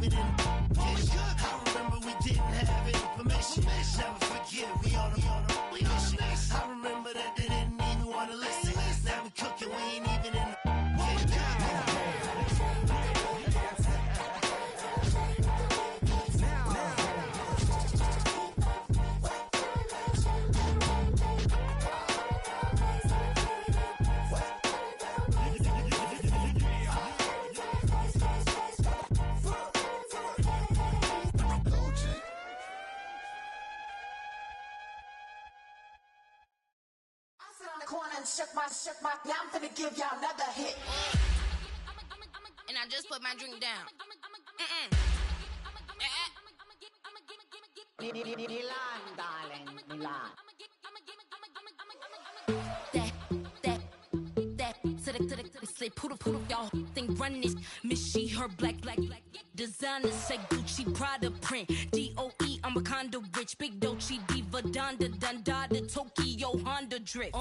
it in the I remember we didn't have any permission. Never forget, we on a mission. I remember that they didn't even want to listen. Now we cooking, we ain't even in the Shook my, now I'm finna give y'all another hit. And I just put my drink down. Milan, darling, Milan. That, say poodle, y'all think run this. Miss she, her black, designer say Gucci, Prada print. DOE, I'm a condo rich. Big Dolce, Diva, Donda, Dundada, Tokyo, Honda drip.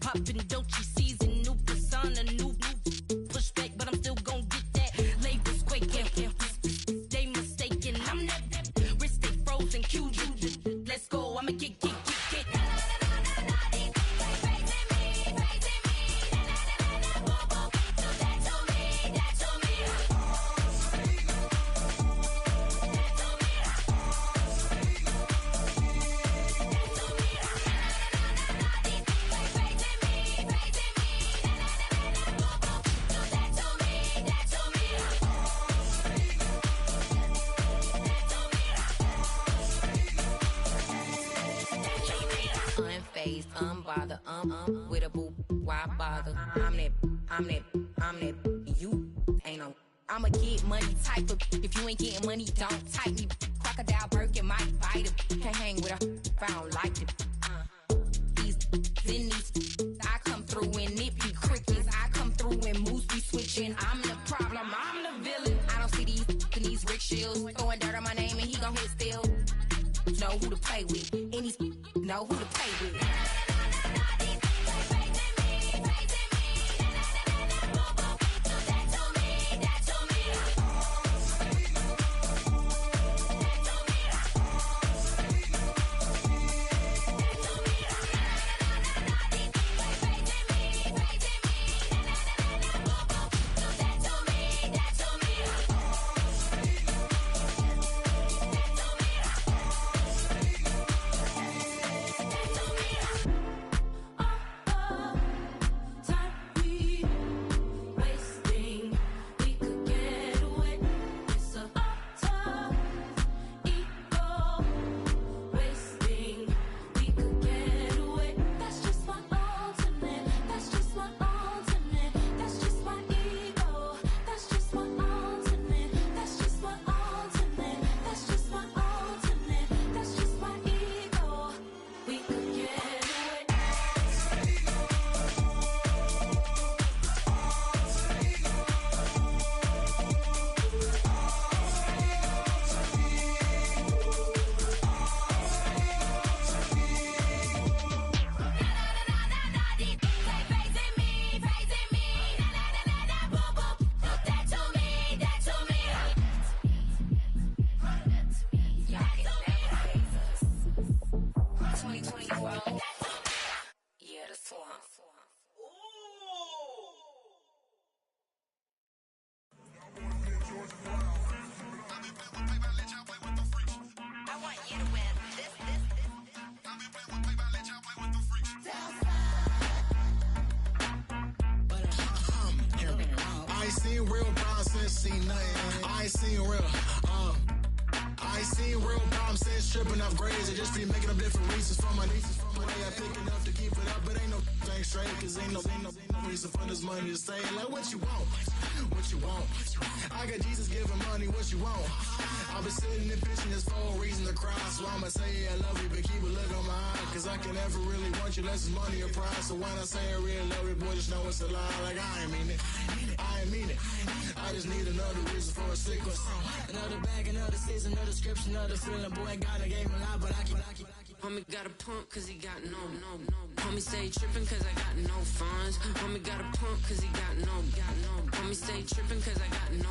Poppin' Dolce season, new persona, new pushback, but I'm still gon' get that. Labels quaking, they mistaken. I'm that wrist stay frozen, QU. Let's go, I'ma get. Unbothered, with a boo, why bother? I'm that, you ain't no. I'ma get money type of, if you ain't getting money, don't type me. Crocodile Birkin might bite him. Can't hang with her if I don't like it. These, I come through and it be crickets. I come through and moose be switching. I'm the problem, I'm the villain. I don't see these rickshaws throwing dirt on my name and he gon' hit still. Know who to play with, and these know who to play with. Tripping off grades, I just be making up different reasons for my nieces. For my day, I pick it up to keep it up, but ain't no thing straight, cause ain't no reason for this money to stay. Like, what you want? What you want? I got Jesus giving money, what you want? I've been sitting and pitching this for a reason to cry, so I'ma say I love you, but keep a look on my eye, cause I can never really want you unless it's money or prize. So when I say I really love you, boy, just know it's a lie. Like, I ain't mean it. I ain't mean it. I just need another reason for a sequence. Another bag, another season, another description, another feeling. Boy, God, I gave him a lot, but I keep. Homie got a pump cause he got no. Homie stay tripping cause I got no funds. Homie got a pump cause he got no. Homie stay tripping cause I got no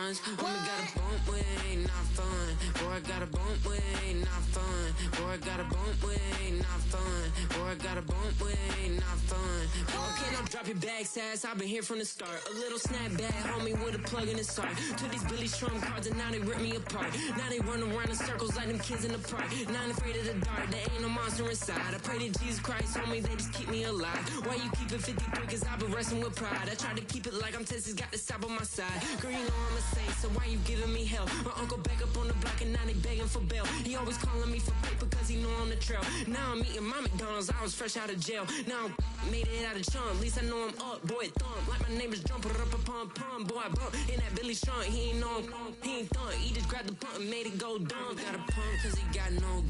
funds. Homie got a bump way, not fun. Boy, I got a bump way, not fun. Boy, I got a bump way, not fun. Boy, I got a bump way, not fun. Okay, now drop your bag, sass. I've been here from the start. A little snapback, homie, with a plug in the start. Took these Billy Trump cards and now they rip me apart. Now they run around in circles like them kids in the park. Now I'm afraid of the dark, there ain't no monster inside. I pray to Jesus Christ, homie, they just keep me alive. Why you keep it 53? Cause I've been wrestling with pride. I try to keep it like I'm Texas, got the stop on my side. Girl, you know I'm a saint, so why you giving me hell? My uncle back up on the block and now they begging for bail. He always calling me for paper cause he know I'm the trail. Now I'm eating my McDonald's, I was fresh out of jail. Now I'm made it out of chunk, at least I know I'm up. Boy, thump, like my neighbors jumping up a pump. Boy, I bump in that Billy Trump, he ain't know he ain't thump. He just grabbed the pump and made it go dumb. Got a pump cause he got no.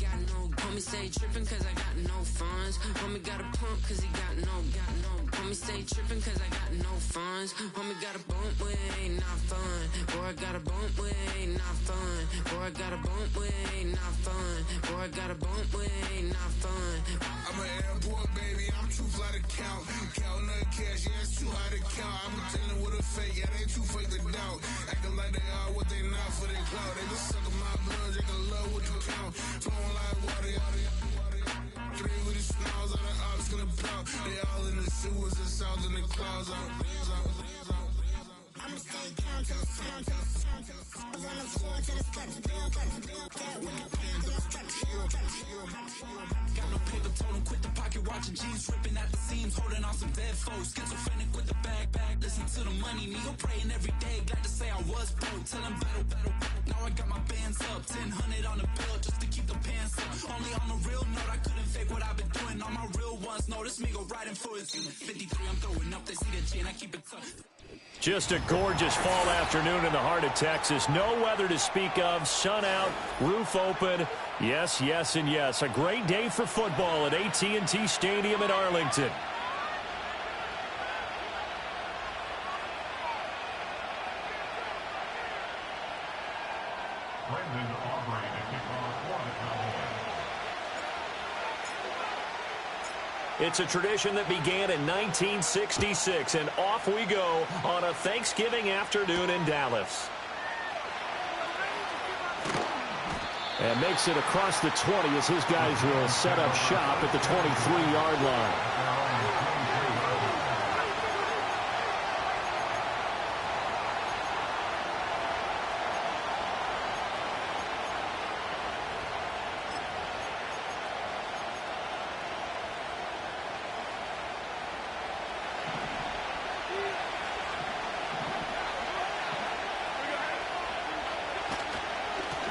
Homie stay tripping cause I got no funds. Homie got a pump cause he got no. Homie stay tripping cause I got no funds. Homie got a bump way, not fun. Boy, I got a bump way, not fun. Boy, I got a bump way, not fun. Boy, I got a bump way, not fun. I'm an airport baby, I'm too fly to count. Counting that cash, yeah, it's too high to count. I'm pretending with a fake, yeah, they too fake to doubt. Acting like they are what they not for their clout. They just sucking my blood, they can love what you count. Flowing like water, three with the smiles on the ops gonna plow. They all in the sewers, the south in the clouds. I'ma stay calm till the sound, till the sound, till the sound. On the floor till the steps, build, that one pound till the steps, Got no paper, told him quit the pocket, watching jeans ripping at the seams, holding on some dead foes. Schizophrenic with the bag, listen to the money, me go praying every day. Glad to say I was broke, tell him battle. Now I got my bands up, 1000 on the bill just to keep the pants up. Only on a real note, I couldn't fake what I've been doing. All my real ones notice me go riding for his 53, I'm throwing up, they see the chain, I keep it tough. Just a gorgeous fall afternoon in the heart of Texas. No weather to speak of. Sun out, roof open. Yes, yes, and yes. A great day for football at AT&T Stadium in Arlington. It's a tradition that began in 1966, and off we go on a Thanksgiving afternoon in Dallas. And makes it across the 20 as his guys will set up shop at the 23-yard line.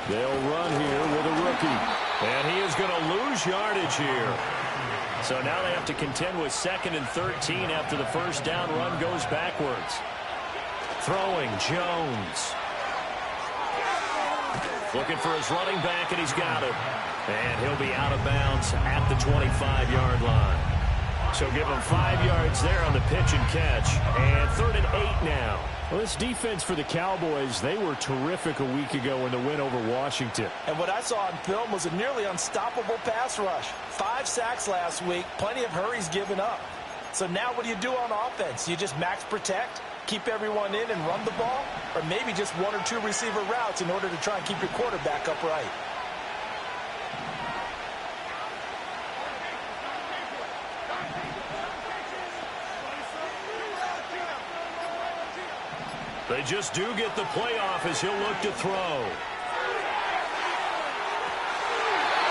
They'll run here with a rookie. And he is going to lose yardage here. So now they have to contend with 2nd and 13 after the first down run goes backwards. Throwing, Jones. Looking for his running back, and he's got it. And he'll be out of bounds at the 25-yard line. So give him 5 yards there on the pitch and catch. And 3rd and 8 now. Well, this defense for the Cowboys, they were terrific a week ago in the win over Washington. And what I saw on film was a nearly unstoppable pass rush. 5 sacks last week, plenty of hurries given up. So now what do you do on offense? You just max protect, keep everyone in and run the ball? Or maybe just 1 or 2 receiver routes in order to try and keep your quarterback upright? They just do get the playoff as he'll look to throw.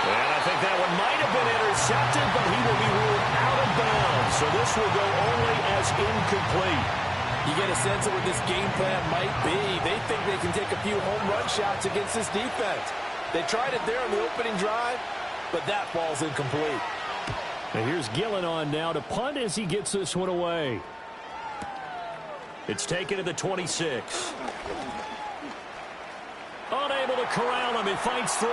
And I think that one might have been intercepted, but he will be ruled out of bounds. So this will go only as incomplete. You get a sense of what this game plan might be. They think they can take a few home run shots against this defense. They tried it there on the opening drive, but that ball's incomplete. And here's Gillen on now to punt as he gets this one away. It's taken to the 26. Unable to corral him. He fights through.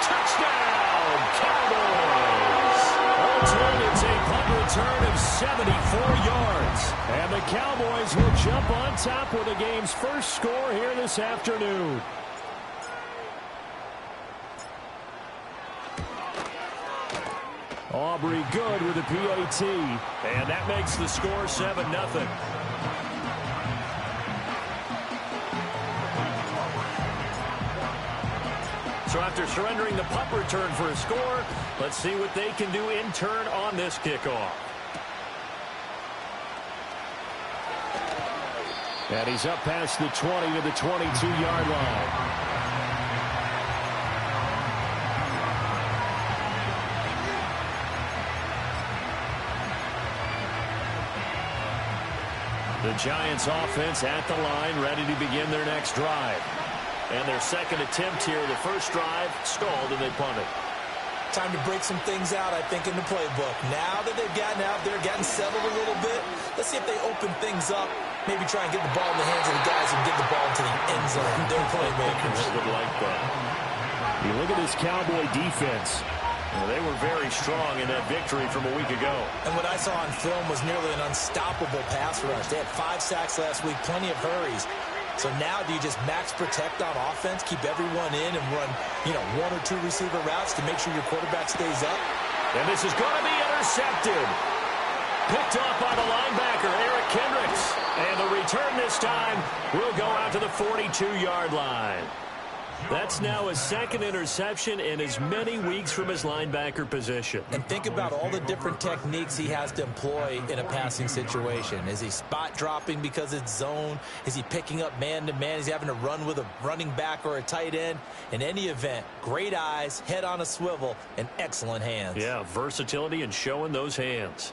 Touchdown, Cowboys. All told, it's a punt return of 74 yards. And the Cowboys will jump on top with the game's first score here this afternoon. Aubrey good with a PAT. And that makes the score 7-0. So after surrendering the punt return for a score, let's see what they can do in turn on this kickoff. And he's up past the 20 to the 22-yard line. The Giants offense at the line, ready to begin their next drive. And their second attempt here, the first drive, stalled and they punted. Time to break some things out, I think, in the playbook. Now that they've gotten out there, gotten settled a little bit, let's see if they open things up. Maybe try and get the ball in the hands of the guys and get the ball into the end zone. They're playmakers. Would like that. You look at this Cowboy defense. Well, they were very strong in that victory from a week ago. And what I saw on film was nearly an unstoppable pass rush. They had 5 sacks last week, plenty of hurries. So now do you just max protect on offense, keep everyone in and run, 1 or 2 receiver routes to make sure your quarterback stays up? And this is going to be intercepted. Picked off by the linebacker, Eric Kendricks. And the return this time will go out to the 42-yard line. That's now his second interception in as many weeks from his linebacker position. And think about all the different techniques he has to employ in a passing situation. Is he spot dropping because it's zone? Is he picking up man-to-man? Is he having to run with a running back or a tight end? In any event, great eyes, head on a swivel, and excellent hands. Yeah, versatility and showing those hands.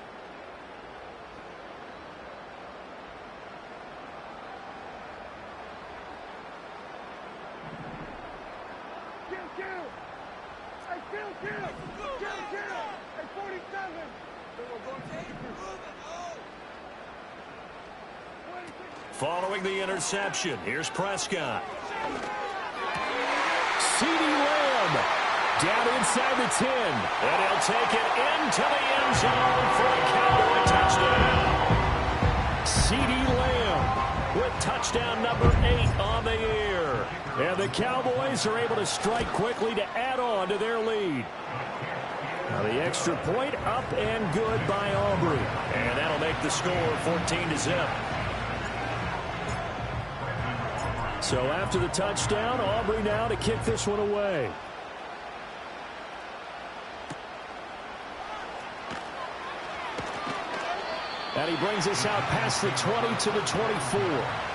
Following the interception, here's Prescott. CeeDee Lamb down inside the 10. And he'll take it into the end zone for a Cowboy touchdown. CeeDee Lamb with touchdown number 8 on the year. And the Cowboys are able to strike quickly to add on to their lead. Now the extra point up and good by Aubrey. And that'll make the score 14-0. So after the touchdown, Aubrey now to kick this one away. And he brings us out past the 20 to the 24.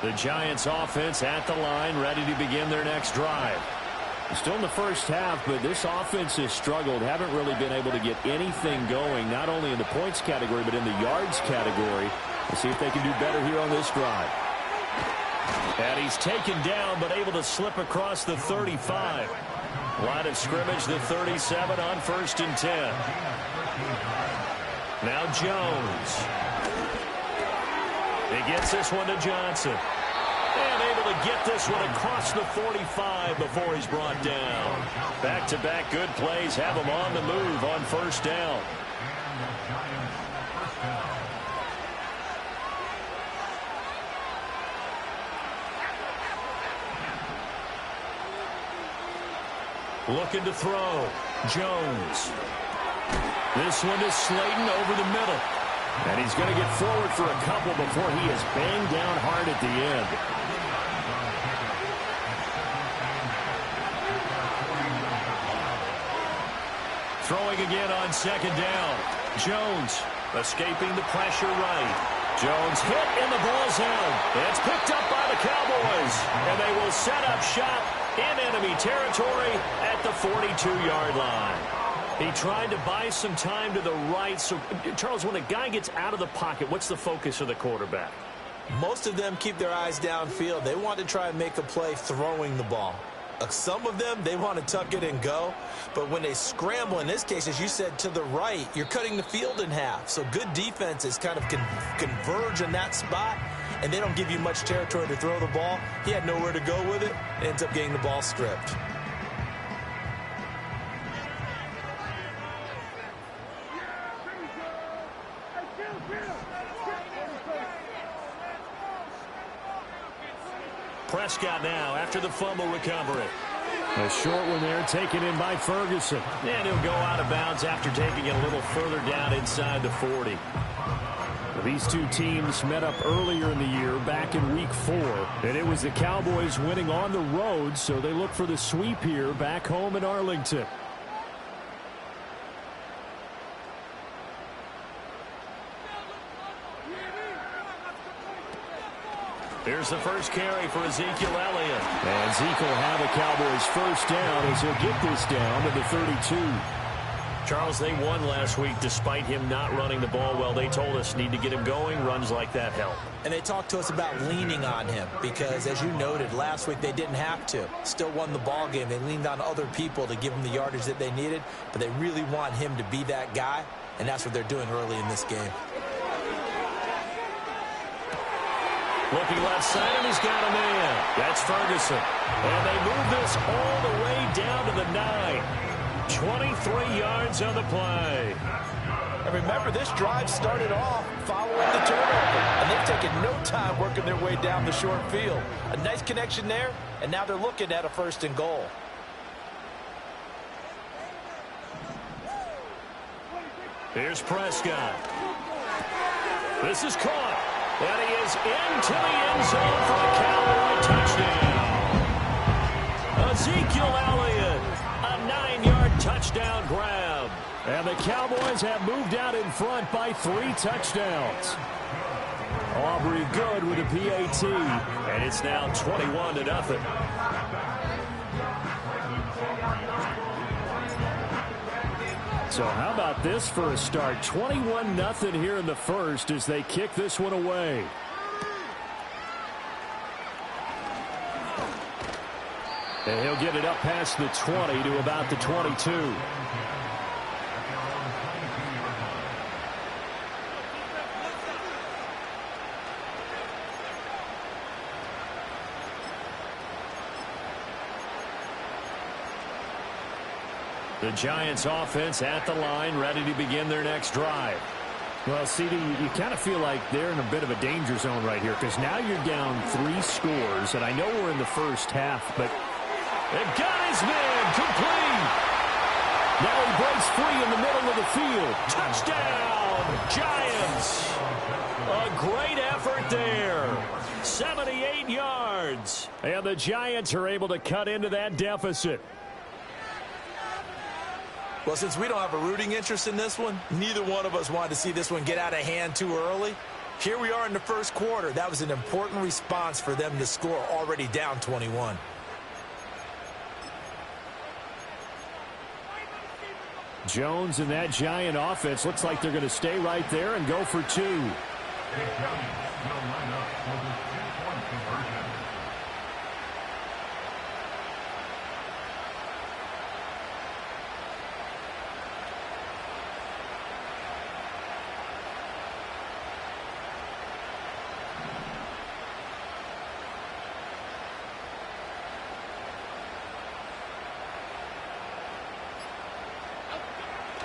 The Giants offense at the line, ready to begin their next drive. Still in the first half, but this offense has struggled. Haven't really been able to get anything going, not only in the points category, but in the yards category. We'll see if they can do better here on this drive. And he's taken down, but able to slip across the 35. Line of scrimmage, the 37 on 1st and 10. Now Jones. He gets this one to Johnson. And able to get this one across the 45 before he's brought down. Back-to-back good plays have him on the move on 1st down. Looking to throw. Jones. This one to Slayton over the middle. And he's going to get forward for a couple before he is banged down hard at the end. Throwing again on 2nd down. Jones escaping the pressure right. Jones hit and the ball's out. It's picked up by the Cowboys. And they will set up shop in enemy territory at the 42-yard line. He tried to buy some time to the right. So, Charles, when a guy gets out of the pocket, what's the focus of the quarterback? Most of them keep their eyes downfield. They want to try and make a play throwing the ball. Some of them, they want to tuck it and go. But when they scramble, in this case, as you said, to the right, you're cutting the field in half. So good defenses kind of converge in that spot and they don't give you much territory to throw the ball. He had nowhere to go with it, and ends up getting the ball stripped. Prescott now after the fumble recovery. A short one there taken in by Ferguson. And he'll go out of bounds after taking it a little further down inside the 40. These two teams met up earlier in the year, back in Week 4. And it was the Cowboys winning on the road, so they look for the sweep here back home in Arlington. Here's the first carry for Ezekiel Elliott. And Zeke will have a Cowboys first down as he'll get this down to the 32. Charles, they won last week despite him not running the ball well. They told us need to get him going. Runs like that help. And they talked to us about leaning on him because, as you noted, last week they didn't have to. Still won the ball game. They leaned on other people to give them the yardage that they needed, but they really want him to be that guy, and that's what they're doing early in this game. Looking left side, and he's got a man. That's Ferguson. And they move this all the way down to the 9. 23 yards on the play. And remember, this drive started off following the turnover, and they've taken no time working their way down the short field. A nice connection there, and now they're looking at a 1st and goal. Here's Prescott. This is caught. And he is into the end zone for a Cowboy touchdown. Ezekiel Elliott, a 9-yard touchdown grab. And the Cowboys have moved out in front by 3 touchdowns. Aubrey good with a PAT. And it's now 21-0. So how about this for a start? 21-0 here in the first as they kick this one away. And he'll get it up past the 20 to about the 22. The Giants offense at the line, ready to begin their next drive. Well, CD, you kind of feel like they're in a bit of a danger zone right here because now you're down 3 scores, and I know we're in the first half, but they've got his man complete. Now he breaks free in the middle of the field. Touchdown, Giants. A great effort there. 78 yards. And the Giants are able to cut into that deficit. Well, since we don't have a rooting interest in this one, neither one of us wanted to see this one get out of hand too early. Here we are in the first quarter. That was an important response for them to score, already down 21. Jones and that Giant offense looks like they're going to stay right there and go for 2.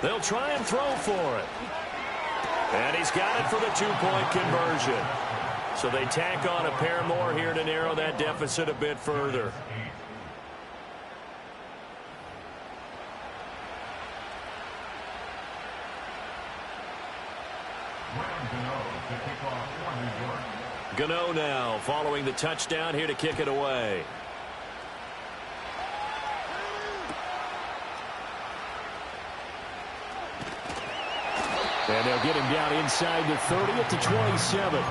They'll try and throw for it. And he's got it for the 2-point conversion. So they tack on a pair more here to narrow that deficit a bit further. Gano now following the touchdown here to kick it away. And they'll get him down inside the 30 at the 27.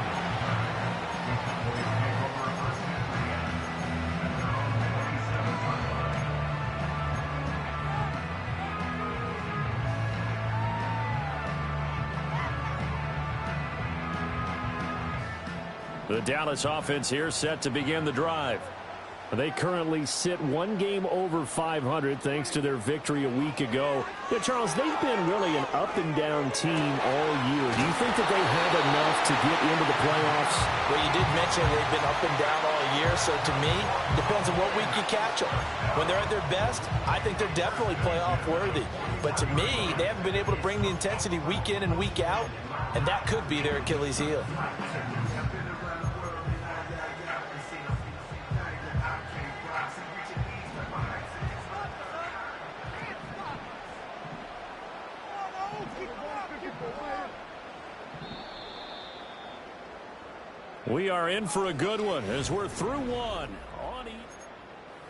The Dallas offense here set to begin the drive. They currently sit one game over 500 thanks to their victory a week ago. Yeah, Charles, they've been really an up-and-down team all year. Do you think that they have enough to get into the playoffs? Well, you did mention they've been up and down all year, so to me, depends on what week you catch them. When they're at their best, I think they're definitely playoff worthy. But to me, they haven't been able to bring the intensity week in and week out, and that could be their Achilles heel. We are in for a good one as we're through one.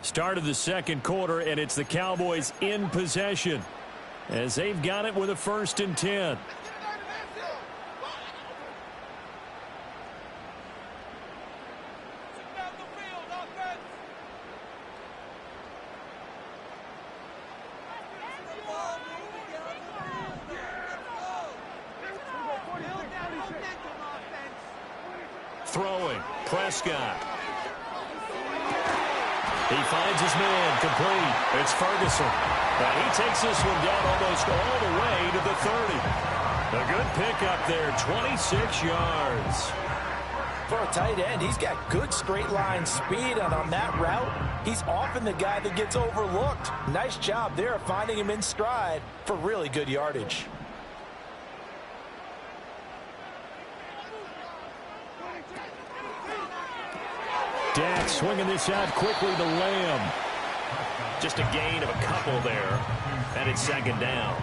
Start of the second quarter, and it's the Cowboys in possession as they've got it with a 1st and 10. Throwing, Prescott. He finds his man, complete. It's Ferguson. And he takes this one down almost all the way to the 30. A good pickup there, 26 yards. For a tight end, he's got good straight line speed, and on that route, he's often the guy that gets overlooked. Nice job there of finding him in stride for really good yardage. Dak swinging this out quickly to Lamb. Just a gain of a couple there, and it's 2nd down.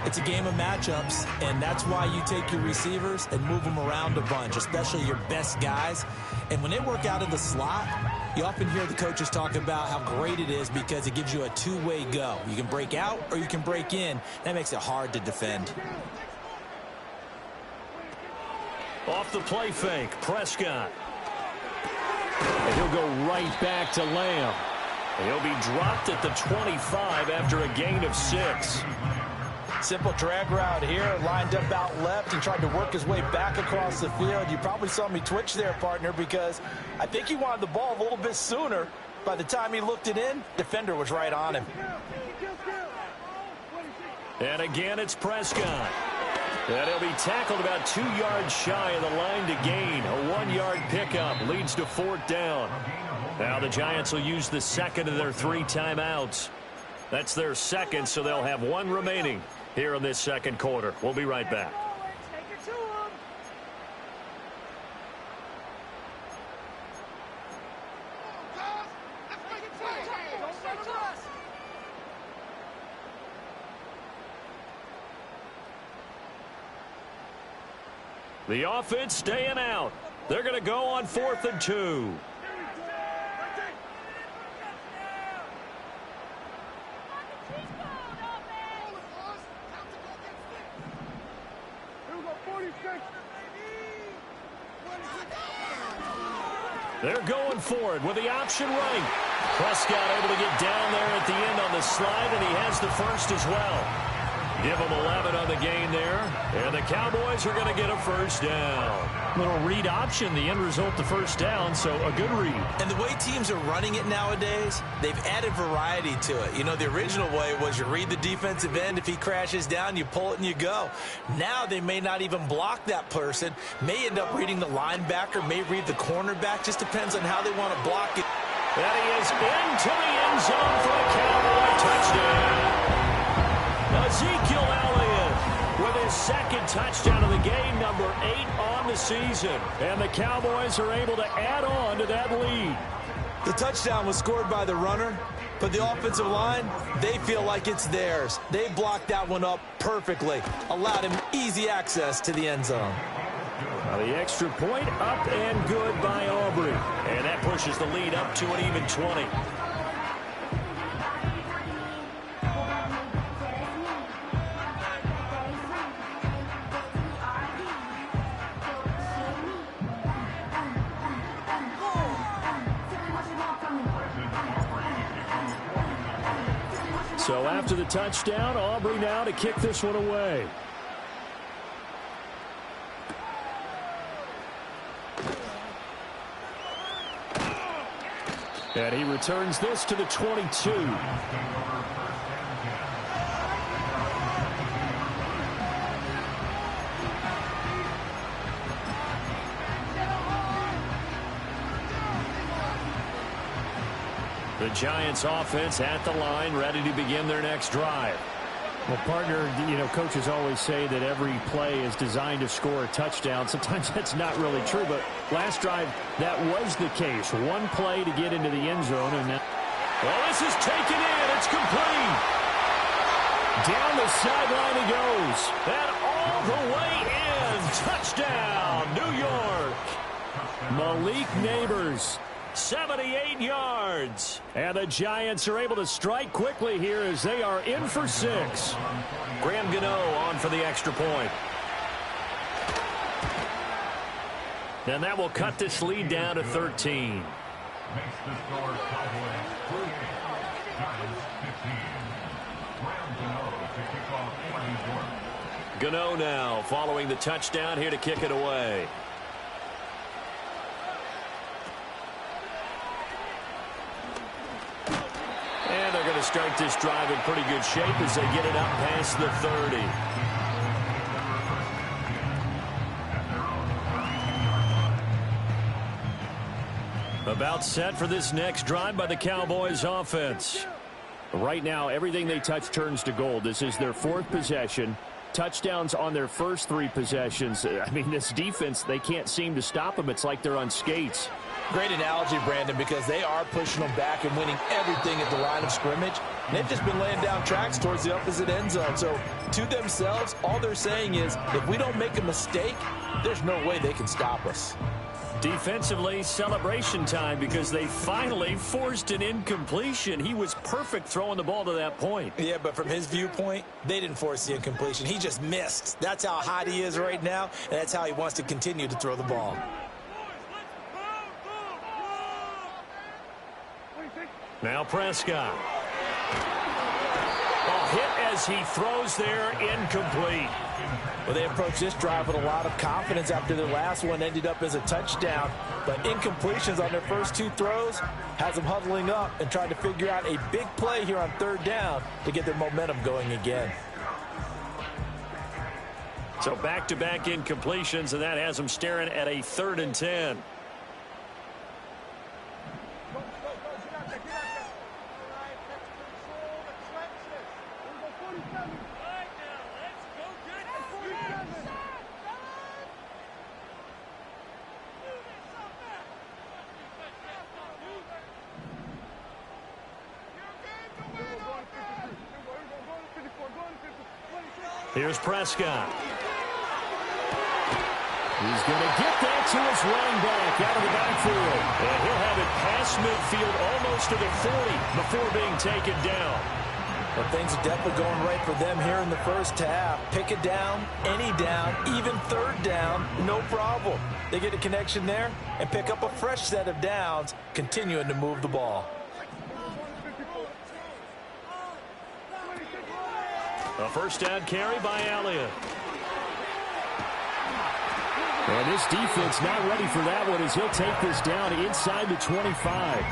It's a game of matchups, and that's why you take your receivers and move them around a bunch, especially your best guys. And when they work out in the slot, you often hear the coaches talk about how great it is because it gives you a two-way go. You can break out or you can break in. That makes it hard to defend. Off the play fake, Prescott. And he'll go right back to Lamb. He'll be dropped at the 25 after a gain of 6. Simple drag route here, lined up out left and tried to work his way back across the field. You probably saw me twitch there, partner, because I think he wanted the ball a little bit sooner. By the time he looked it in, defender was right on him. And again, it's Prescott. And he'll be tackled about 2 yards shy of the line to gain. A 1-yard pickup leads to 4th down. Now the Giants will use the second of their 3 timeouts. That's their second, so they'll have 1 remaining here in this second quarter. We'll be right back. The offense staying out. They're going to go on 4th and 2. They're going for it with the option running. Prescott able to get down there at the end on the slide, and he has the first as well. Give them 11 on the gain there, and the Cowboys are going to get a 1st down. Little read option, the end result, the 1st down, so a good read. And the way teams are running it nowadays, they've added variety to it. You know, the original way was you read the defensive end. If he crashes down, you pull it and you go. Now they may not even block that person, may end up reading the linebacker, may read the cornerback. Just depends on how they want to block it. And he is into the end zone for a Cowboy touchdown. Ezekiel Elliott with his 2nd touchdown of the game, number 8 on the season. And the Cowboys are able to add on to that lead. The touchdown was scored by the runner, but the offensive line, they feel like it's theirs. They blocked that one up perfectly, allowed him easy access to the end zone. Now the extra point up and good by Aubrey. And that pushes the lead up to an even 20. So after the touchdown, Aubrey now to kick this one away. And he returns this to the 22. The Giants offense at the line, ready to begin their next drive. Well, partner, coaches always say that every play is designed to score a touchdown. Sometimes that's not really true, but last drive, that was the case. One play to get into the end zone. And well, this is taken in. It's complete. Down the sideline he goes. And all the way in. Touchdown, New York. Malik Neighbors. 78 yards. And the Giants are able to strike quickly here as they are in for 6. Graham Gano on for the extra point. And that will cut this lead down to 13. Makes the score Cowboys 38, Giants 15. Graham Gano to kick off 24. Gano now following the touchdown here to kick it away. And they're going to start this drive in pretty good shape as they get it up past the 30. About set for this next drive by the Cowboys offense. right now, everything they touch turns to gold. This is their 4th possession. Touchdowns on their first 3 possessions. I mean, this defense, they can't seem to stop them. It's like they're on skates. Great analogy, Brandon, because they are pushing them back and winning everything at the line of scrimmage. And they've just been laying down tracks towards the opposite end zone. So to themselves, all they're saying is, if we don't make a mistake, there's no way they can stop us. Defensively, celebration time because they finally forced an incompletion. He was perfect throwing the ball to that point. Yeah, but from his viewpoint, they didn't force the incompletion. He just missed. That's how hot he is right now, and that's how he wants to continue to throw the ball. Now Prescott. A hit as he throws there, incomplete. Well, they approached this drive with a lot of confidence after their last one ended up as a touchdown. But incompletions on their first 2 throws has them huddling up and trying to figure out a big play here on 3rd down to get their momentum going again. So back-to-back incompletions, and that has them staring at a 3rd and 10. Here's Prescott. He's going to get that to his running back out of the backfield. And he'll have it past midfield almost to the 40 before being taken down. Well, things are definitely going right for them here in the first half. Pick it down, any down, even 3rd down, no problem. They get a connection there and pick up a fresh set of downs, continuing to move the ball. A first down carry by Elliott. And this defense not ready for that one as he'll take this down inside the 25.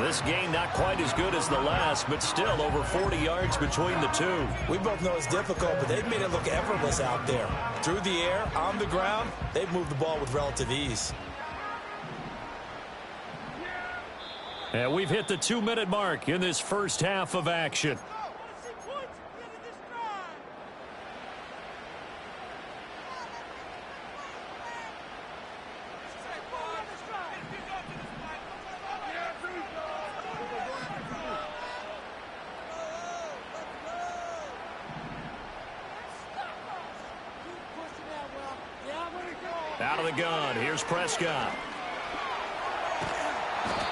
This game not quite as good as the last, but still over 40 yards between the 2. We both know it's difficult, but they've made it look effortless out there. Through the air, on the ground, they've moved the ball with relative ease. And we've hit the 2-minute mark in this first half of action. Out of the gun, here's Prescott.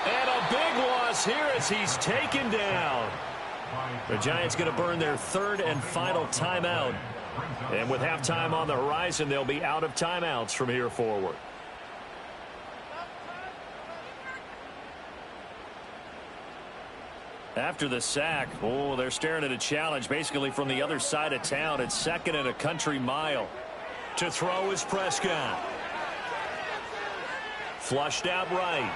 And a big loss here as he's taken down. The Giants going to burn their 3rd and final timeout. And with halftime on the horizon, they'll be out of timeouts from here forward. After the sack, they're staring at a challenge basically from the other side of town. It's 2nd and a country mile. To throw is Prescott. Flushed out right.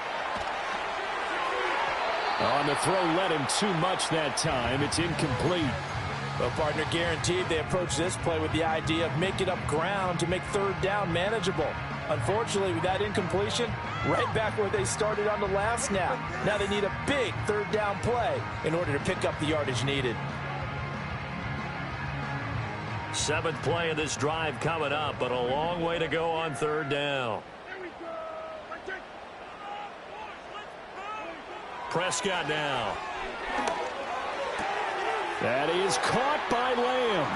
On the throw, led him too much that time. It's incomplete. Well, partner, guaranteed they approach this play with the idea of making up ground to make third down manageable. Unfortunately, with that incompletion, right back where they started on the last snap. Now they need a big third down play in order to pick up the yardage needed. 7th play of this drive coming up, but a long way to go on third down. Prescott now. That is caught by Lamb.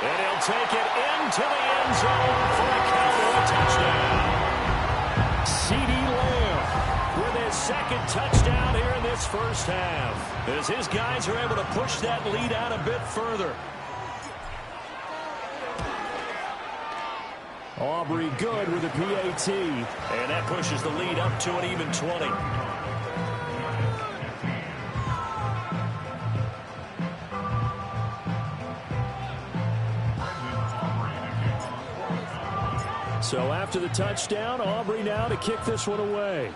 And he'll take it into the end zone for a Cowboy touchdown. CeeDee Lamb with his 2nd touchdown here in this first half, as his guys are able to push that lead out a bit further. Aubrey good with a PAT, and that pushes the lead up to an even 20. So after the touchdown, Aubrey now to kick this one away.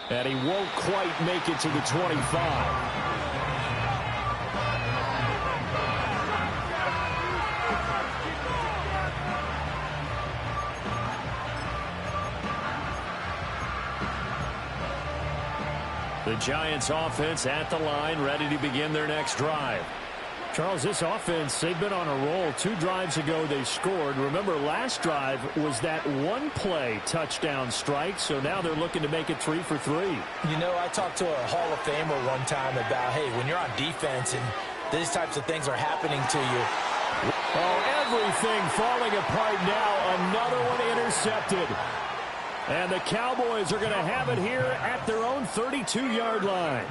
And he won't quite make it to the 25. The Giants offense at the line, ready to begin their next drive. Charles, this offense, they've been on a roll. 2 drives ago they scored. Remember, last drive was that one-play touchdown strike, so now they're looking to make it 3 for 3. You know, I talked to a Hall of Famer one time about, hey, when you're on defense and these types of things are happening to you. Oh, everything falling apart now. Another one intercepted. And the Cowboys are going to have it here at their own 32-yard line.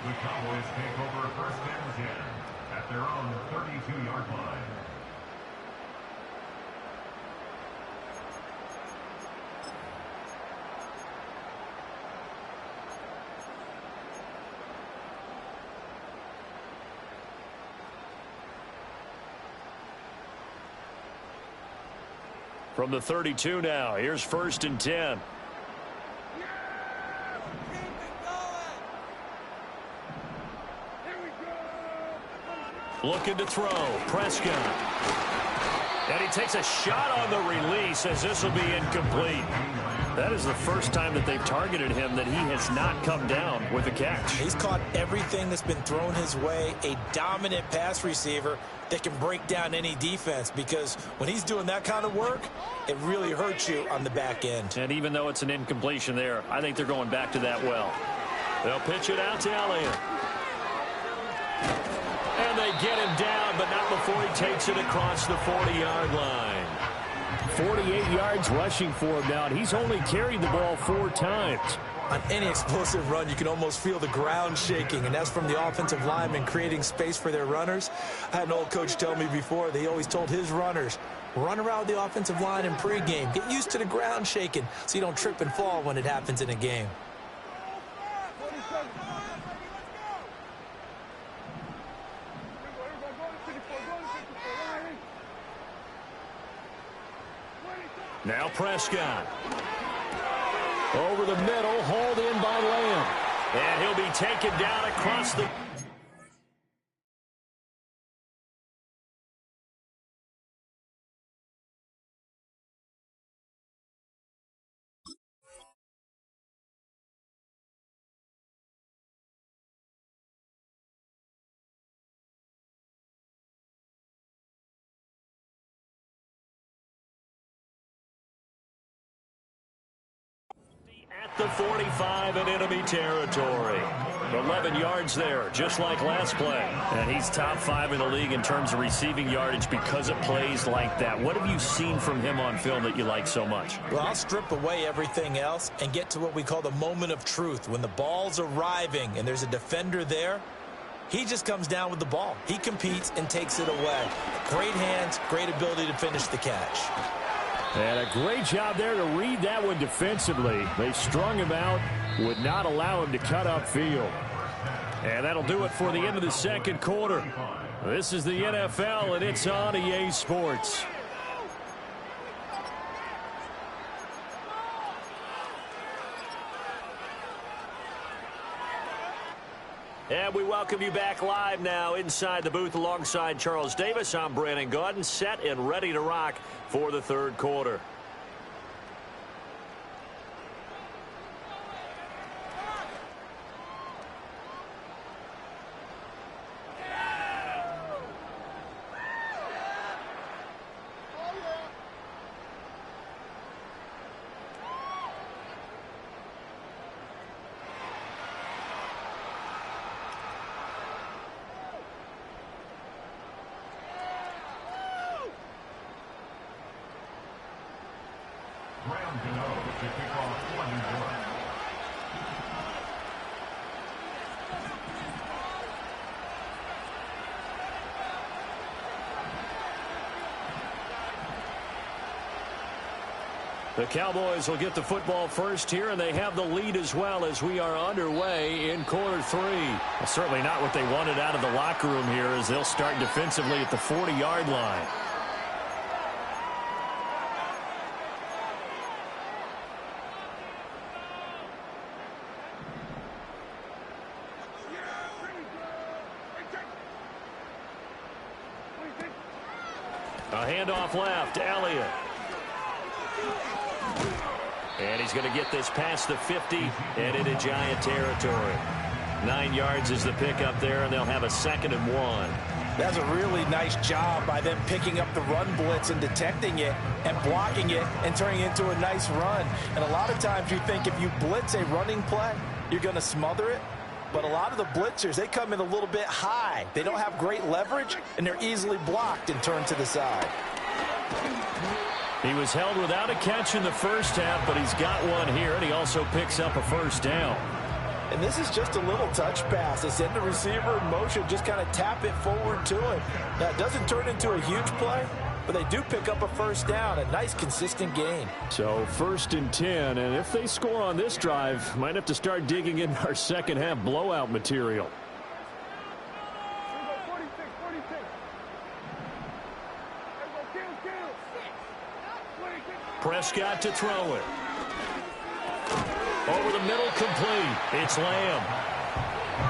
The Cowboys take over 1st and 10 at their own 32-yard line. From the 32 now, here's 1st and 10. Looking to throw. Prescott. And he takes a shot on the release as this will be incomplete. That is the first time that they've targeted him that he has not come down with a catch. He's caught everything that's been thrown his way. A dominant pass receiver that can break down any defense, because when he's doing that kind of work, it really hurts you on the back end. And even though it's an incompletion there, I think they're going back to that well. They'll pitch it out to Elliott. And they get him down, but not before he takes it across the 40-yard line. 48 yards rushing for him now, and he's only carried the ball 4 times. On any explosive run, you can almost feel the ground shaking, and that's from the offensive linemen creating space for their runners. I had an old coach tell me before, they always told his runners, run around the offensive line in pregame. Get used to the ground shaking so you don't trip and fall when it happens in a game. Now Prescott. Over the middle, hauled in by Lamb. And he'll be taken down across the... At the 45 in enemy territory. 11 yards there, just like last play. And he's top 5 in the league in terms of receiving yardage because of plays like that. What have you seen from him on film that you like so much? Well, I'll strip away everything else and get to what we call the moment of truth. When the ball's arriving and there's a defender there, he just comes down with the ball. He competes and takes it away. Great hands, great ability to finish the catch. And a great job there to read that one defensively. They strung him out, would not allow him to cut upfield. And that'll do it for the end of the second quarter. This is the NFL, and it's on EA Sports. And we welcome you back live now inside the booth alongside Charles Davis. I'm Brandon Gaudin, set and ready to rock for the third quarter. The Cowboys will get the football first here, and they have the lead as well as we are underway in quarter three. Well, certainly not what they wanted out of the locker room here as they'll start defensively at the 40-yard line. A handoff left, Elliott. And he's going to get this past the 50 and into Giant territory. 9 yards is the pickup there, and they'll have a 2nd and 1. That's a really nice job by them picking up the run blitz and detecting it and blocking it and turning it into a nice run. And a lot of times you think if you blitz a running play, you're going to smother it. But a lot of the blitzers, they come in a little bit high. They don't have great leverage, and they're easily blocked and turned to the side. He was held without a catch in the first half, but he's got one here, and he also picks up a first down. And this is just a little touch pass. They send the receiver in motion, just kind of tap it forward to him. Now, it doesn't turn into a huge play, but they do pick up a first down, a nice, consistent gain. So 1st and 10, and if they score on this drive, might have to start digging in our second half blowout material. Prescott to throw it. Over the middle, complete. It's Lamb.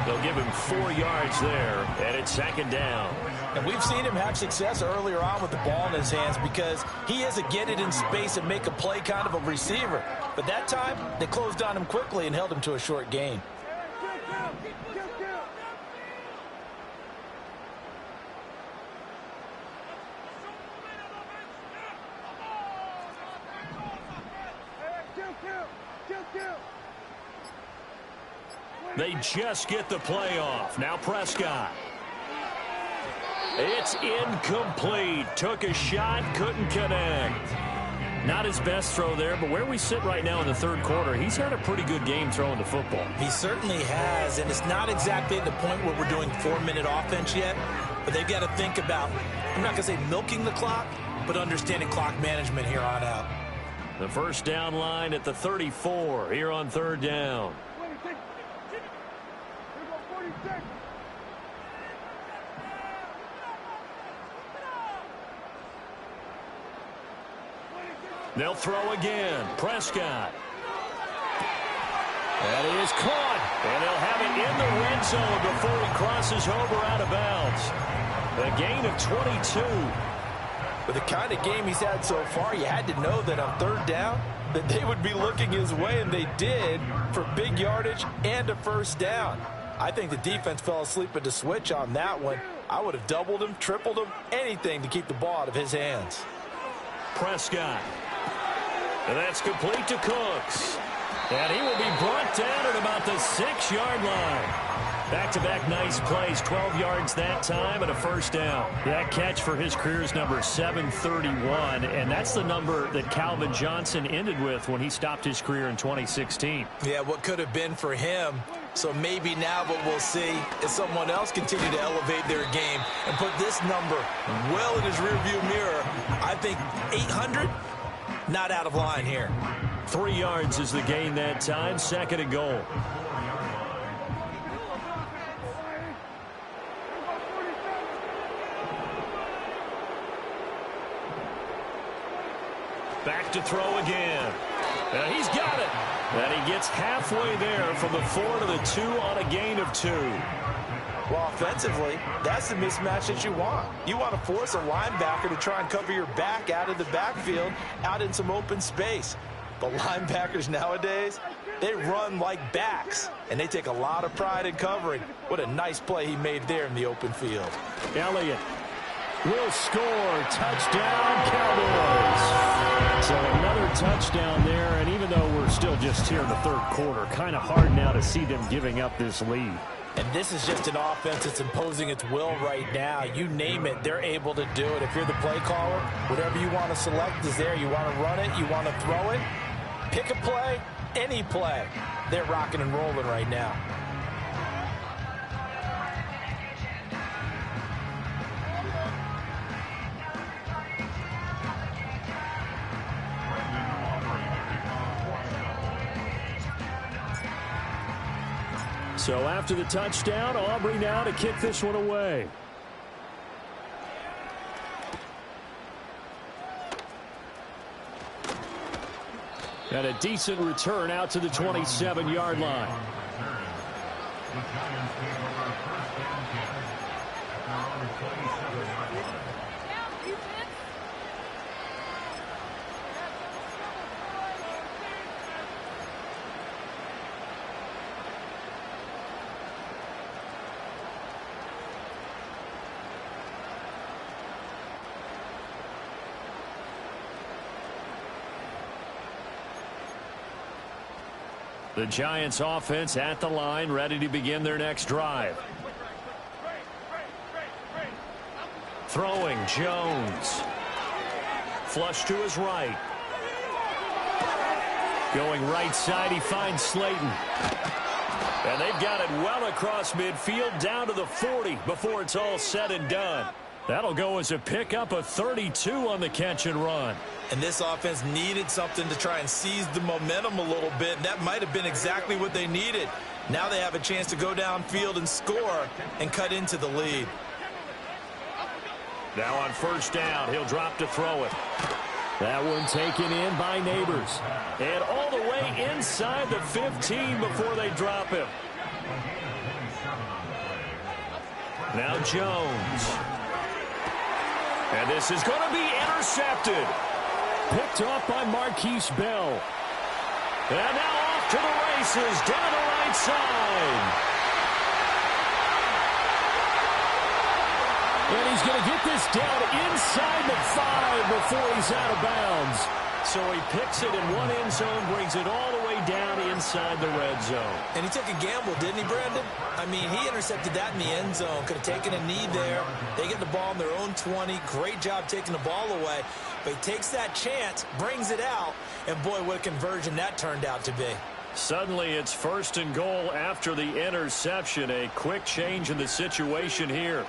They'll give him 4 yards there, and it's 2nd down. And we've seen him have success earlier on with the ball in his hands because he is a get it in space and make a play kind of a receiver. But that time, they closed on him quickly and held him to a short gain. They just get the play off. Now Prescott. It's incomplete. Took a shot, couldn't connect. Not his best throw there, but where we sit right now in the third quarter, he's had a pretty good game throwing the football. He certainly has, and it's not exactly at the point where we're doing 4-minute offense yet, but they've got to think about, I'm not going to say milking the clock, but understanding clock management here on out. The first down line at the 34 here on 3rd down. They'll throw again. Prescott. That is caught. And they'll have it in the red zone before he crosses over out of bounds. A gain of 22. With the kind of game he's had so far, you had to know that on 3rd down that they would be looking his way, and they did, for big yardage and a first down. I think the defense fell asleep at the switch on that one. I would have doubled him, tripled him, anything to keep the ball out of his hands. Prescott. And that's complete to Cooks. And he will be brought down at about the 6-yard line. Back-to-back nice plays, 12 yards that time and a first down. That catch for his career is number 731, and that's the number that Calvin Johnson ended with when he stopped his career in 2016. Yeah, what could have been for him. So maybe now what we'll see is someone else continue to elevate their game and put this number well in his rearview mirror. I think 800, not out of line here. 3 yards is the gain that time, 2nd and goal. Back to throw again. And he's got it. And he gets halfway there from the 4 to the 2 on a gain of 2. Well, offensively, that's the mismatch that you want. You want to force a linebacker to try and cover your back out of the backfield, out in some open space. The linebackers nowadays, they run like backs, and they take a lot of pride in covering. What a nice play he made there in the open field. Elliott will score. Touchdown, Cowboys. So another touchdown there, and even though we're still just here in the third quarter, kind of hard now to see them giving up this lead. And this is just an offense that's imposing its will right now. You name it, they're able to do it. If you're the play caller, whatever you want to select is there. You want to run it, you want to throw it. Pick a play, any play. They're rocking and rolling right now. So after the touchdown, Aubrey now to kick this one away. And a decent return out to the 27-yard line. The Giants take over first down catch at their own 27-yard line. The Giants offense at the line, ready to begin their next drive. Throwing, Jones. Flush to his right. Going right side, he finds Slayton. And they've got it well across midfield, down to the 40 before it's all said and done. That'll go as a pickup of 32 on the catch and run. And this offense needed something to try and seize the momentum a little bit, and that might have been exactly what they needed. Now they have a chance to go downfield and score and cut into the lead. Now on first down, he'll drop to throw it. That one taken in by Neighbors. And all the way inside the 15 before they drop him. Now Jones. And this is going to be intercepted. Picked off by Marquise Bell. And now off to the races down the right side. And he's going to get this down inside the 5 before he's out of bounds. So he picks it in one end zone, brings it all the way down inside the red zone. And he took a gamble, didn't he, Brandon? I mean, he intercepted that in the end zone. Could have taken a knee there. They get the ball in their own 20. Great job taking the ball away. But he takes that chance, brings it out, and boy, what a conversion that turned out to be. Suddenly it's first and goal after the interception. A quick change in the situation here.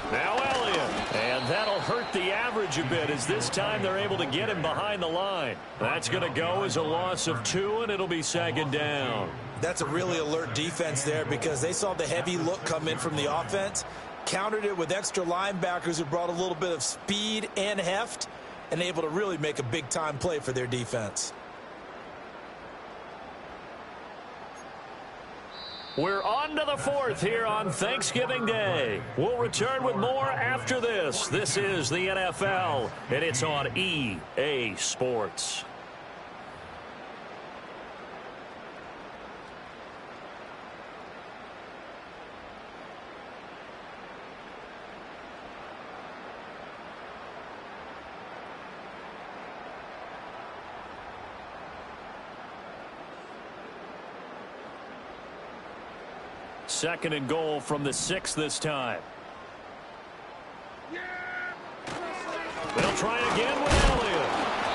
Now Elliott, and that'll hurt the average a bit as this time they're able to get him behind the line. That's going to go as a loss of 2, and it'll be second down. That's a really alert defense there because they saw the heavy look come in from the offense, countered it with extra linebackers who brought a little bit of speed and heft, and able to really make a big-time play for their defense. We're on to the 4th here on Thanksgiving Day. We'll return with more after this. This is the NFL, and it's on EA Sports. Second and goal from the 6 this time. They'll try again with Elliott.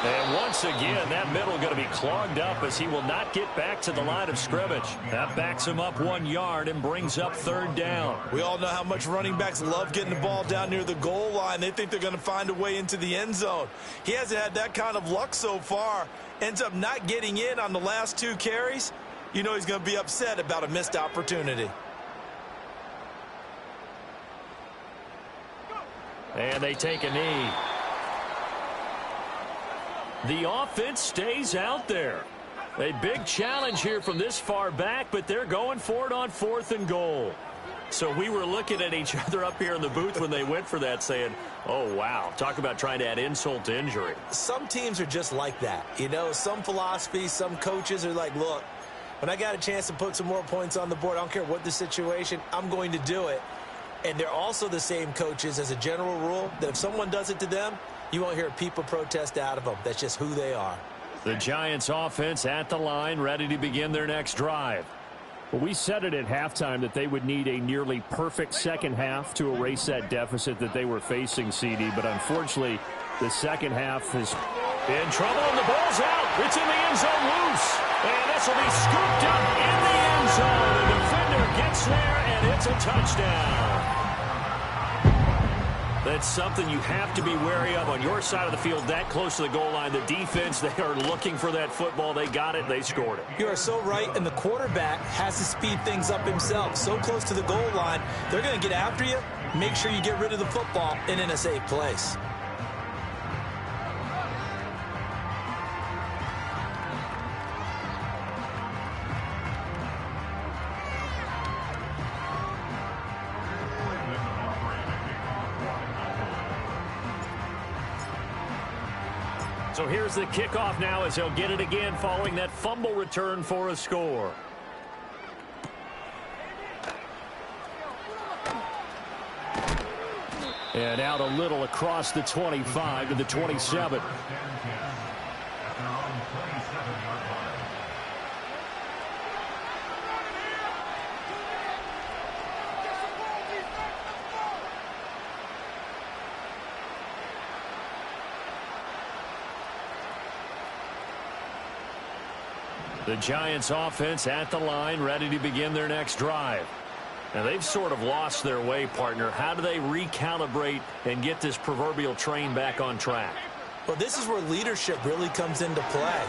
And once again, that middle going to be clogged up as he will not get back to the line of scrimmage. That backs him up 1 yard and brings up third down. We all know how much running backs love getting the ball down near the goal line. They think they're going to find a way into the end zone. He hasn't had that kind of luck so far. Ends up not getting in on the last 2 carries. You know he's going to be upset about a missed opportunity. And they take a knee. The offense stays out there. A big challenge here from this far back, but they're going for it on 4th and goal. So we were looking at each other up here in the booth when they went for that saying, oh, wow, talk about trying to add insult to injury. Some teams are just like that. You know, some philosophies, some coaches are like, look, when I got a chance to put some more points on the board, I don't care what the situation, I'm going to do it. And they're also the same coaches as a general rule that if someone does it to them, you won't hear people protest out of them. That's just who they are. The Giants offense at the line, ready to begin their next drive. Well, we said it at halftime that they would need a nearly perfect second half to erase that deficit that they were facing, CD. But unfortunately, the second half is in trouble, and the ball's out. It's in the end zone loose. And this will be scooped up in the end zone. The defender gets there, and it's a touchdown. That's something you have to be wary of on your side of the field, that close to the goal line. The defense, they are looking for that football. They got it. They scored it. You are so right, and the quarterback has to speed things up himself. So close to the goal line, they're going to get after you. Make sure you get rid of the football and in a safe place. So here's the kickoff now as he'll get it again following that fumble return for a score. And out a little across the 25 to the 27. The Giants offense at the line, ready to begin their next drive. Now they've sort of lost their way, partner. How do they recalibrate and get this proverbial train back on track? Well, this is where leadership really comes into play.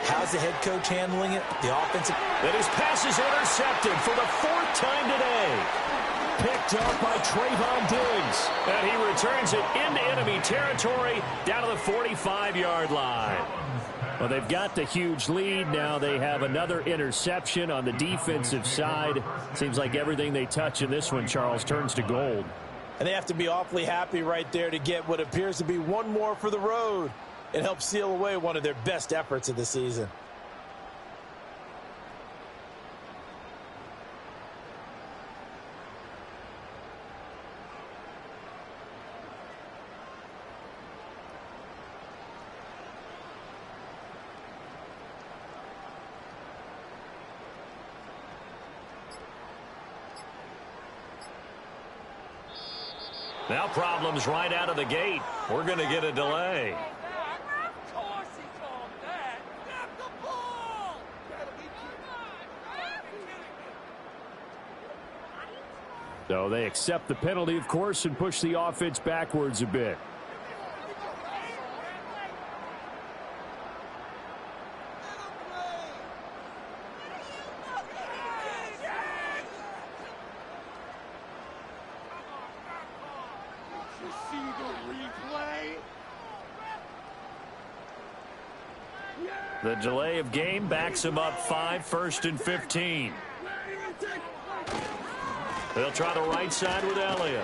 How's the head coach handling it? The offensive. And his pass is intercepted for the 4th time today. Picked up by Trayvon Diggs. And he returns it into enemy territory down to the 45-yard line. Well, they've got the huge lead. Now they have another interception on the defensive side. Seems like everything they touch in this one, Charles, turns to gold. And they have to be awfully happy right there to get what appears to be one more for the road. It helps seal away one of their best efforts of the season. Now problems right out of the gate. We're going to get a delay. So they accept the penalty, of course, and push the offense backwards a bit. The delay of game backs him up 5, 1st and 15. They'll try the right side with Elliott.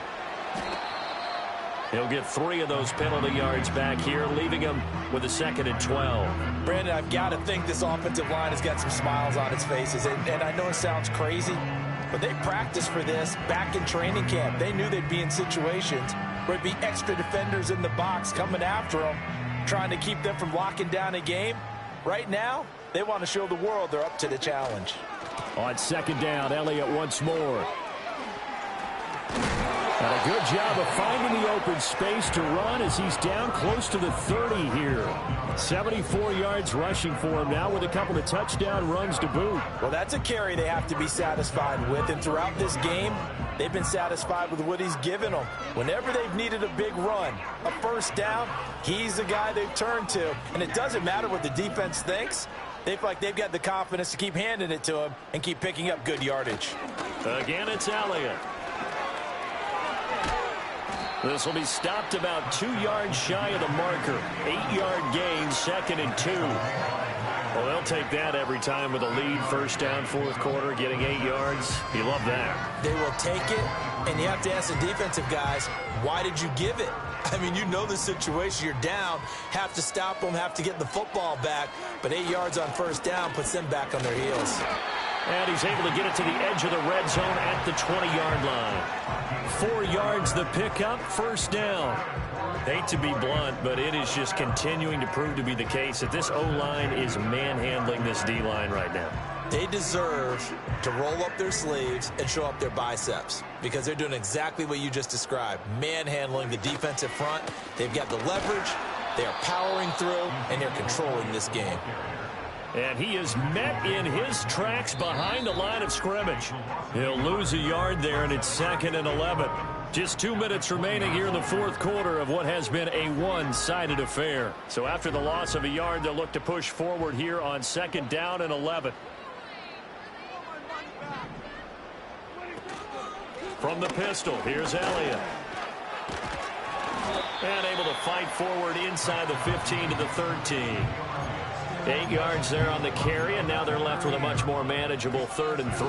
He'll get 3 of those penalty yards back here, leaving him with a 2nd and 12. Brandon, I've got to think this offensive line has got some smiles on its faces. And I know it sounds crazy, but they practiced for this back in training camp. They knew they'd be in situations where it'd be extra defenders in the box coming after them, trying to keep them from locking down a game. Right now, they want to show the world they're up to the challenge. On 2nd down, Elliott once more. And a good job of finding the open space to run as he's down close to the 30 here. 74 yards rushing for him now with a couple of touchdown runs to boot. Well, that's a carry they have to be satisfied with. And throughout this game, they've been satisfied with what he's given them. Whenever they've needed a big run, a 1st down, he's the guy they've turned to. And it doesn't matter what the defense thinks. They feel like they've got the confidence to keep handing it to him and keep picking up good yardage. Again, it's Elliott. This will be stopped about 2 yards shy of the marker. 8-yard gain, 2nd and 2. Well, they'll take that every time with a lead. First down, fourth quarter, getting 8 yards. You love that. They will take it, and you have to ask the defensive guys, why did you give it? I mean, you know the situation. You're down, have to stop them, have to get the football back. But 8 yards on first down puts them back on their heels. And he's able to get it to the edge of the red zone at the 20-yard line. 4 yards the pickup, first down. Hate to be blunt, but it is just continuing to prove to be the case that this O-line is manhandling this D-line right now. They deserve to roll up their sleeves and show up their biceps because they're doing exactly what you just described, manhandling the defensive front. They've got the leverage, they are powering through, and they're controlling this game. And he is met in his tracks behind the line of scrimmage. He'll lose a yard there, and it's 2nd and 11. Just 2 minutes remaining here in the fourth quarter of what has been a one-sided affair. So after the loss of a yard, they'll look to push forward here on 2nd down and 11. From the pistol, here's Elliott. And able to fight forward inside the 15 to the 13. 8 yards there on the carry, and now they're left with a much more manageable 3rd and 3.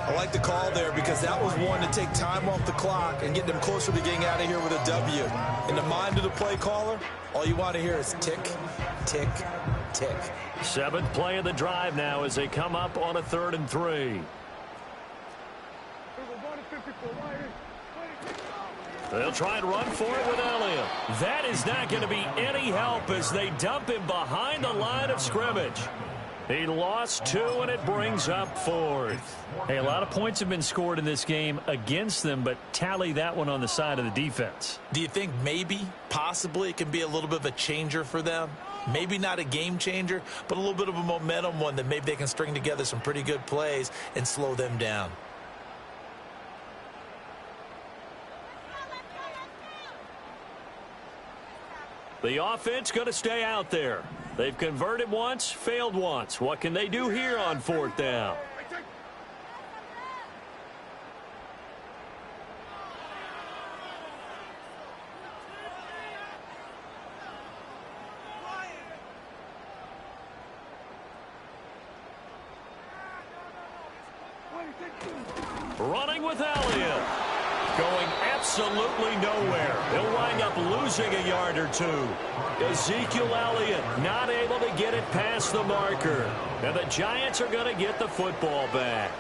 I like the call there because that was one to take time off the clock and get them closer to getting out of here with a W. In the mind of the play caller, all you want to hear is tick, tick, tick. 7th play of the drive now as they come up on a 3rd and 3. They'll try and run for it with Elliott. That is not going to be any help as they dump him behind the line of scrimmage. He lost 2, and it brings up 4th. Hey, a lot of points have been scored in this game against them, but tally that one on the side of the defense. Do you think maybe, possibly, it can be a little bit of a changer for them? Maybe not a game changer, but a little bit of a momentum one that maybe they can string together some pretty good plays and slow them down. The offense going to stay out there. They've converted once, failed once. What can they do here on 4th down? Running with Elliott. Going absolutely nowhere. He'll wind up losing a yard or 2. Ezekiel Elliott not able to get it past the marker. And the Giants are going to get the football back.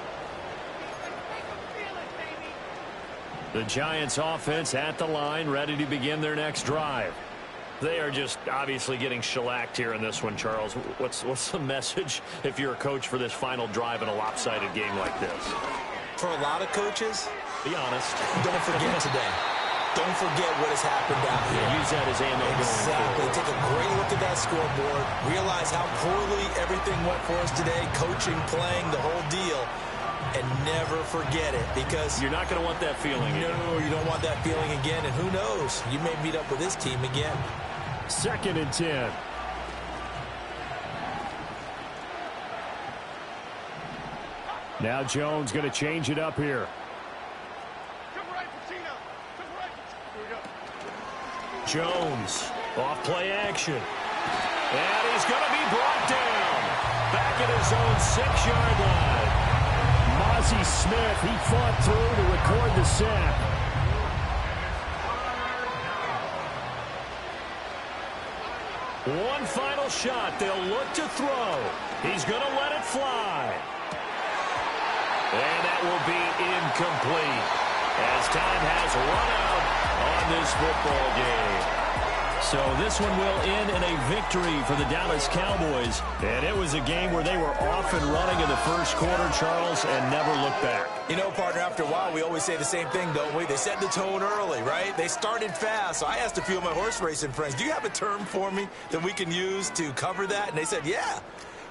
The Giants offense at the line, ready to begin their next drive. They are just obviously getting shellacked here in this one, Charles. What's the message if you're a coach for this final drive in a lopsided game like this? For a lot of coaches, be honest. Don't forget today. Don't forget what has happened out here. Yeah, use that as ammo. Exactly. Take a great look at that scoreboard. Realize how poorly everything went for us today. Coaching, playing, the whole deal. And never forget it because you're not going to want that feeling again. No, you don't want that feeling again. And who knows? You may meet up with this team again. 2nd and 10. Now Jones going to change it up here. Jones off play action. And he's going to be brought down. Back at his own 6-yard line. Mozzie Smith, he fought through to record the sack. One final shot. They'll look to throw. He's going to let it fly. And that will be incomplete as time has run out on this football game. So this one will end in a victory for the Dallas Cowboys. And it was a game where they were off and running in the first quarter, Charles, and never looked back. You know, partner, after a while, we always say the same thing, don't we? They set the tone early, right? They started fast. So I asked a few of my horse racing friends, do you have a term for me that we can use to cover that? And they said, yeah.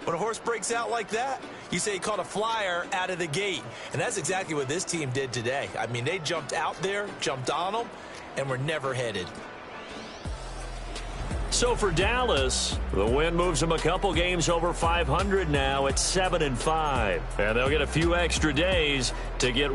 When a horse breaks out like that, you say he caught a flyer out of the gate. And that's exactly what this team did today. I mean, they jumped out there, jumped on them, and were never headed. So for Dallas, the win moves them a couple games over 500 now at 7-5. And they'll get a few extra days to get